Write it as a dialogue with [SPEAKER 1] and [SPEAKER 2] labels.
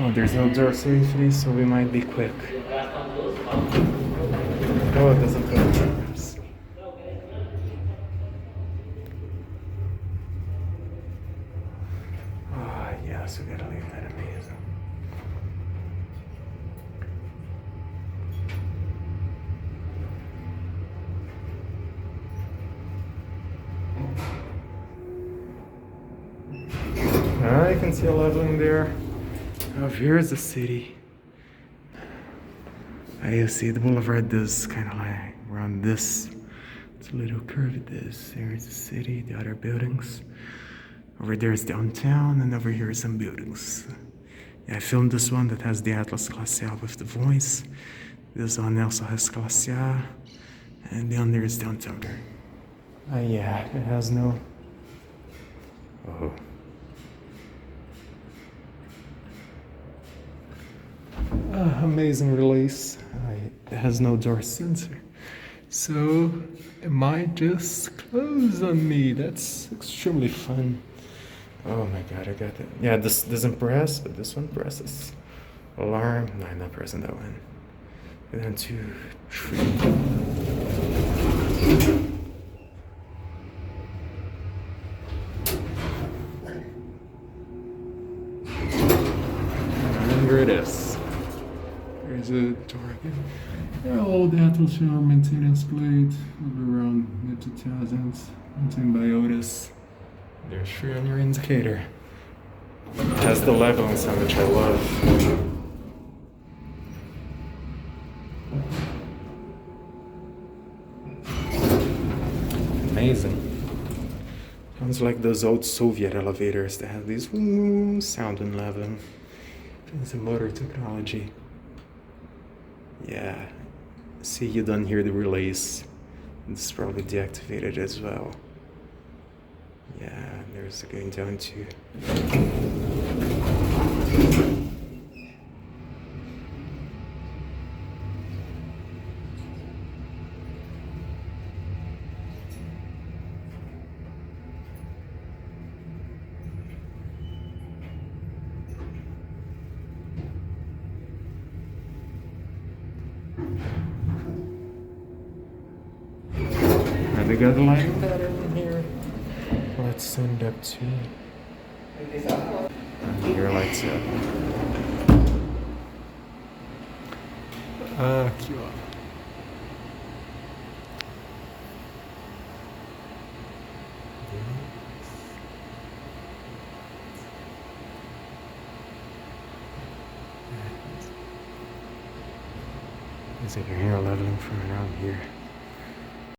[SPEAKER 1] Oh, there's no door safety, so we might be quick. Oh, it doesn't go to us. Ah, yes, we gotta leave that amazing. I can see a leveling there. Oh, here's the city. I see the boulevard does kind of like around this. It's a little curved. There's the city, the other buildings. Over there is downtown, and over here is some buildings. Yeah, I filmed this one that has the Atlas Classe A with the voice. This one also has Classe A, and down there is downtown. Yeah, it has no. Oh. Amazing release. It has no door sensor, so it might just close on me. That's extremely fun. Oh my god, I got it. Yeah, this doesn't press, but this one presses. Alarm. No, I'm not pressing that one. And then 2, 3. And there it is. There's a door again. Yeah, old Atlas show maintenance plate of around mid-2000s. Maintained by Otis. There's 3 on your indicator. It has the leveling sound, which I love. Amazing. Sounds like those old Soviet elevators that have these sound and leveling. It's a motor technology. Yeah. See, you don't hear the release. It's probably deactivated as well. Yeah, there's going down to. And they got the lighting pattern in here. Let's send up to. Here lights up. Aqui, ó. As you can hear leveling from around here.